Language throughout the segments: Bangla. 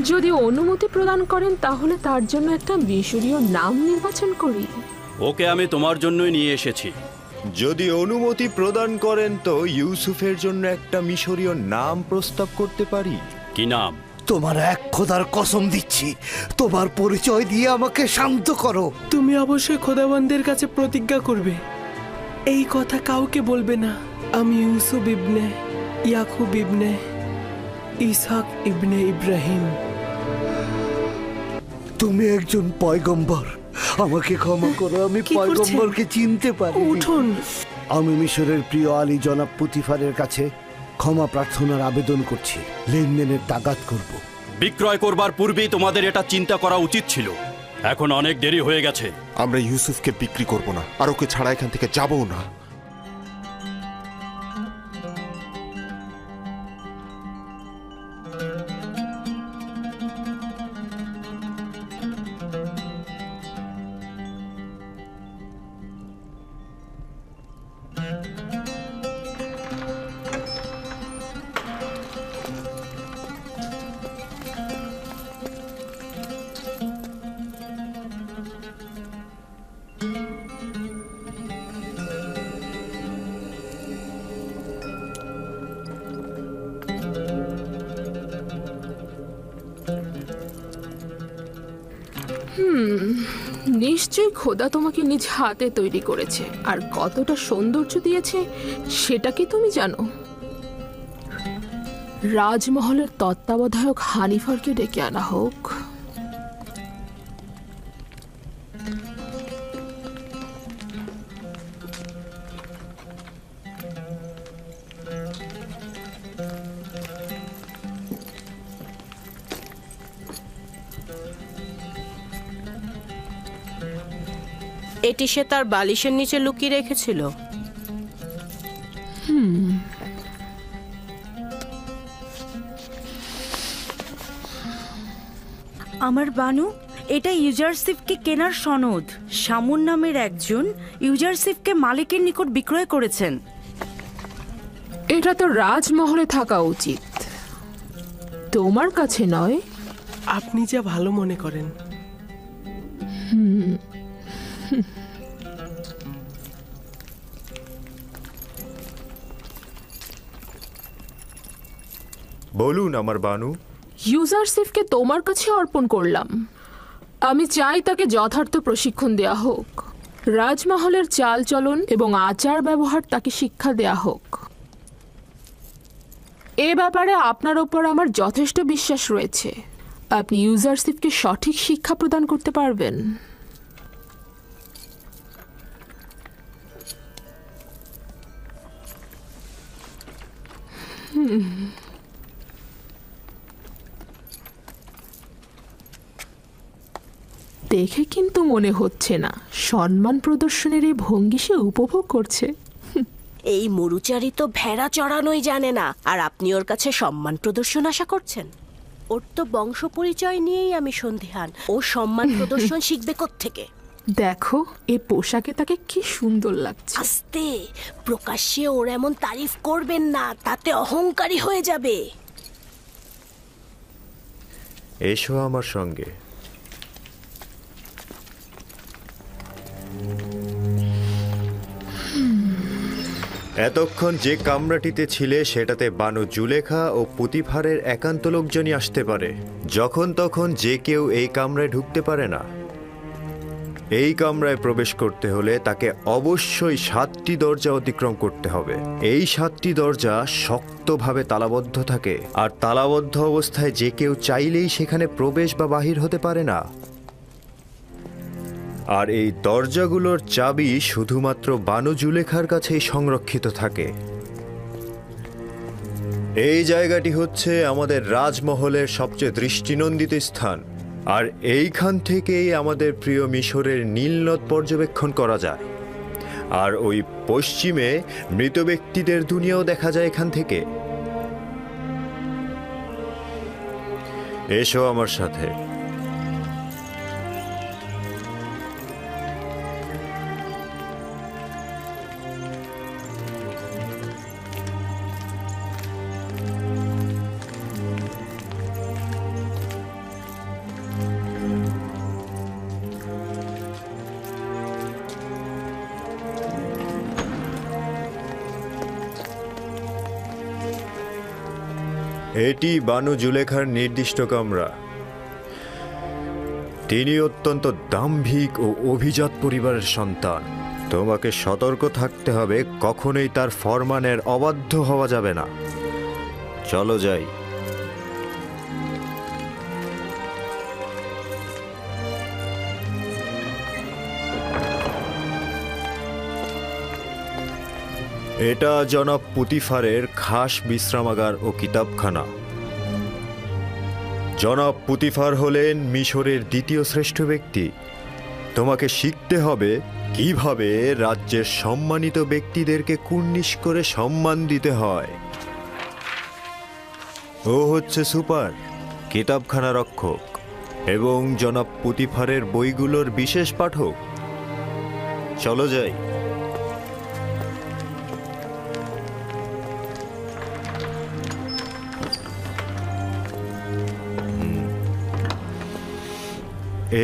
যদি অনুমতি প্রদান করেন তাহলে তার জন্য একটা মিশরীয় নাম নির্বাচন করি। ওকে আমি তোমার জন্যই নিয়ে এসেছি। যদি অনুমতি প্রদান করেন তো ইউসুফের জন্য একটা মিশরীয় নাম প্রস্তাব করতে পারি। কি নাম? তোমার এক খোদার কসম দিচ্ছি, তোমার পরিচয় দিয়ে আমাকে শান্ত করো। তুমি অবশ্যই খোদাবন্দের কাছে প্রতিজ্ঞা করবে, এই কথা কাউকে বলবে না। আমি ইউসুফ ইবনে ইয়াকুব ইবনে ইসহাক ইবনে ইব্রাহিম। তুমি একজন পয়গম্বর, আমাকে ক্ষমা করো, আমি কি করছেন? পয়গম্বরকে চিনতে পারি। উঠুন। আমি মিশরের প্রিয় আলী জনাব পুতিফারের কাছে ক্ষমা প্রার্থনার আবেদন করছি, লেনদেনের তাগাদ করব। বিক্রয় করবার পূর্বেই তোমাদের এটা চিন্তা করা উচিত ছিল। এখন অনেক দেরি হয়ে গেছে। আমরা ইউসুফকে বিক্রি করব না, আর ওকে ছাড়া এখান থেকে যাবও না। নিশ্চয়ই খোদা তোমাকে নিজ হাতে তৈরি করেছে, আর কতটা সৌন্দর্য দিয়েছে সেটা কি তুমি জানো? রাজমহলের তত্ত্বাবধায়ক হানিফারকে ডেকে আনা হোক। এটি সে তার বালিশের নিচে লুকিয়ে রেখেছিল। আমার বানু, এটা ইউজারসিফকে কেনার সনদ। শামুন নামের একজন ইউজারসিফকে মালিকের নিকট বিক্রয় করেছেন। এটা তো রাজমহলে থাকা উচিত, তোমার কাছে নয়। আপনি যা ভালো মনে করেন। বলুন আমার বানু। ইউজারসিফকে তোমার কাছে অর্পণ করলাম। আমি চাই তাকে যথার্থ প্রশিক্ষণ দেয়া হোক। রাজমহলের চালচলন এবং আচার ব্যবহার তাকে শিক্ষা দেয়া হোক। এ ব্যাপারে আপনার ওপর আমার যথেষ্ট বিশ্বাস রয়েছে। আপনি ইউজারসিফকে সঠিক শিক্ষা প্রদান করতে পারবেন। দেখে কিন্তু মনে হচ্ছে না সম্মান প্রদর্শনের এই ভঙ্গি সে উপভোগ করছে। এই মরুচারী তো ভেড়া চড়ানোই জানে না, আর আপনি ওর কাছে সম্মান প্রদর্শন আশা করছেন? ওর তো বংশ পরিচয় নিয়েই আমি সন্দিহান। ও সম্মান প্রদর্শন শিখবে কোত্থেকে? দেখো, এই পোশাকে তাকে কি সুন্দর লাগছে। আস্তে, প্রকাশ্যে ওর এমন তারিফ করবেন না, তাতে অহংকারী হয়ে যাবে। এসো আমার সঙ্গে। এতক্ষণ যে কামরাটিতে ছিলে সেটাতে বানু জুলেখা ও পুতিফারের একান্ত লোকজনই আসতে পারে। যখন তখন যে কেউ এই কামরায় ঢুকতে পারে না। এই কামরায় প্রবেশ করতে হলে তাকে অবশ্যই 7টি দরজা অতিক্রম করতে হবে। এই 7টি দরজা শক্তভাবে তালাবদ্ধ থাকে, আর তালাবদ্ধ অবস্থায় যে কেউ চাইলেই সেখানে প্রবেশ বা বাহির হতে পারে না। আর এই দরজাগুলোর চাবি শুধুমাত্র বানু জুলেখার কাছেই সংরক্ষিত থাকে। এই জায়গাটি হচ্ছে আমাদের রাজমহলের সবচেয়ে দৃষ্টিনন্দিত স্থান, আর এইখান থেকেই আমাদের প্রিয় মিশরের নীলনদ পর্যবেক্ষণ করা যায়। আর ওই পশ্চিমে মৃত ব্যক্তিদের দুনিয়াও দেখা যায় এখান থেকে। এসো আমার সাথে। এটি বানু জুলেখার নির্দিষ্ট কামরা। তিনি অত্যন্ত দাম্ভিক ও অভিজাত পরিবারের সন্তান। তোমাকে সতর্ক থাকতে হবে, কখনোই তার ফরমানের অবাধ্য হওয়া যাবে না। চলো যাই। এটা জনাব পুতিফারের খাস বিশ্রামাগার ও কিতাবখানা। জনাব পুতিফার হলেন মিশরের দ্বিতীয় শ্রেষ্ঠ ব্যক্তি। তোমাকে শিখতে হবে কিভাবে রাজ্যের সম্মানিত ব্যক্তিদেরকে কুর্নিশ করে সম্মান দিতে হয়। ও হচ্ছে সুপার, কিতাবখানা রক্ষক এবং জনাব পুতিফারের বইগুলোর বিশেষ পাঠক। চলো যাই।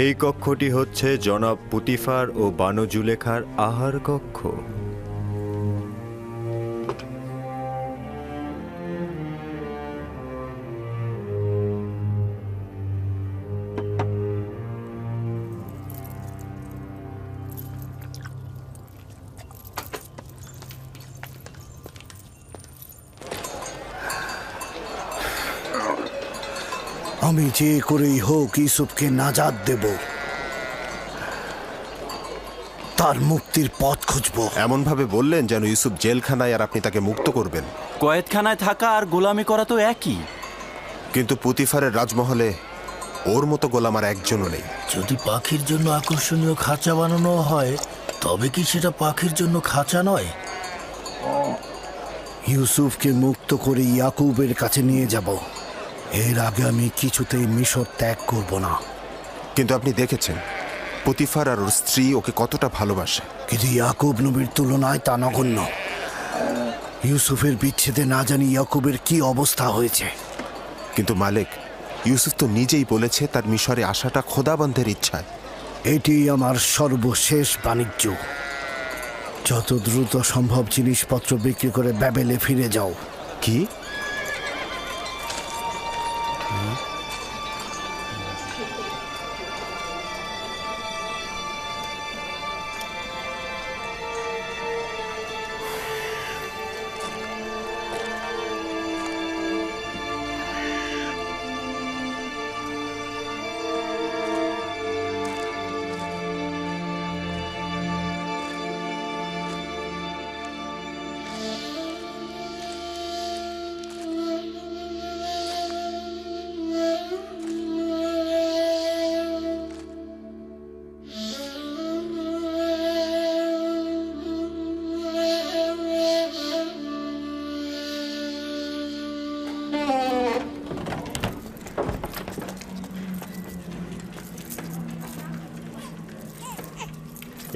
এই কক্ষটি হচ্ছে জনাব পুতিফার ও বানু জুলেখার আহার কক্ষ। আমি যে করেই হোক ইউসুফকে নাজাত দেব, তার মুক্তির পথ খুঁজব। এমন ভাবে বললেন যেন ইউসুফ জেলখানায় আর আপনি তাকে মুক্ত করবেন। কয়েদখানায় থাকা আর গোলামি করা তো একই। কিন্তু পুতিফারের রাজমহলে ওর মতো গোলাম আর একজনও নেই। যদি পাখির জন্য আকর্ষণীয় খাঁচা বানানো হয়, তবে কি সেটা পাখির জন্য খাঁচা নয়? ইউসুফকে মুক্ত করে ইয়াকুবের কাছে নিয়ে যাব। এর আগে আমি কিছুতেই মিশর ত্যাগ করব না। কিন্তু আপনি দেখেছেন পুতিফার আর ওর স্ত্রী ওকে কতটা ভালোবাসে। কিন্তু ইয়াকুব নবীর তুলনায় তা নগণ্য। ইউসুফের বিচ্ছেদে না জানি ইয়াকুবের কি অবস্থা হয়েছে। কিন্তু মালিক, ইউসুফ তো নিজেই বলেছে তার মিশরে আসাটা খোদাবন্ধের ইচ্ছায়। এটি আমার সর্বশেষ বাণিজ্য। যত দ্রুত সম্ভব জিনিসপত্র বিক্রি করে ব্যাবেলে ফিরে যাও। কি?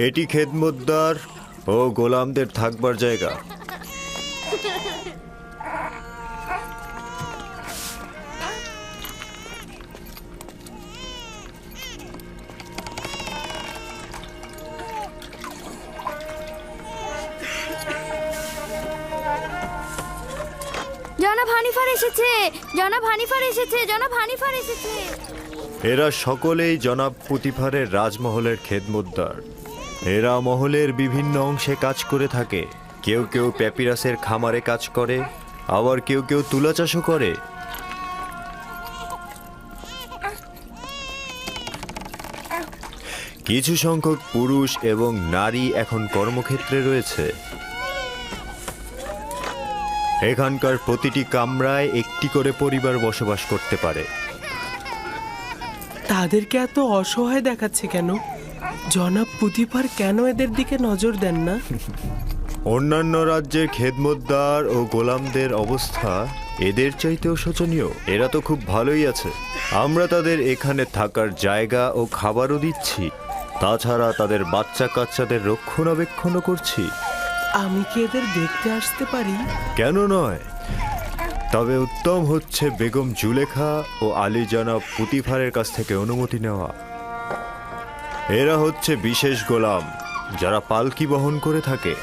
এটি খেদমতদার ও গোলামদের থাকবার জায়গা। জনাব হানিফার এসেছে, জনাব হানিফার এসেছে, জনাব হানিফার এসেছে। এরা সকলেই জনাব পুতিফারের রাজমহলের খেদমতদার। এরা মহলের বিভিন্ন অংশে কাজ করে থাকে। কেউ কেউ প্যাপিরাসের খামারে কাজ করে, আবার কেউ কেউ তুলা চাষও করে। কিছু সংখ্যক পুরুষ এবং নারী এখন কর্মক্ষেত্রে রয়েছে। এখানকার প্রতিটি কামরায় একটি করে পরিবার বসবাস করতে পারে। তাদেরকে এত অসহায় দেখাচ্ছে কেন? জনাব পুতিফার কেন এদের দিকে নজর দেন না? অন্যান্য রাজ্যের খেদমতদার ও গোলামদের অবস্থা এদের চাইতেও শোচনীয়। এরা তো খুব ভালোই আছে। আমরা তাদের এখানে থাকার জায়গা ও খাবারও দিচ্ছি, তাছাড়া তাদের বাচ্চা কাচ্চাদের রক্ষণাবেক্ষণও করছি। আমি কি এদের দেখতে আসতে পারি? কেন নয়, তবে উত্তম হচ্ছে বেগম জুলেখা ও আলী জনাব পুতিফারের কাছ থেকে অনুমতি নেওয়া। এরা হচ্ছে বিশেষ গোলাম যারা পালকি বহন করে থাকে।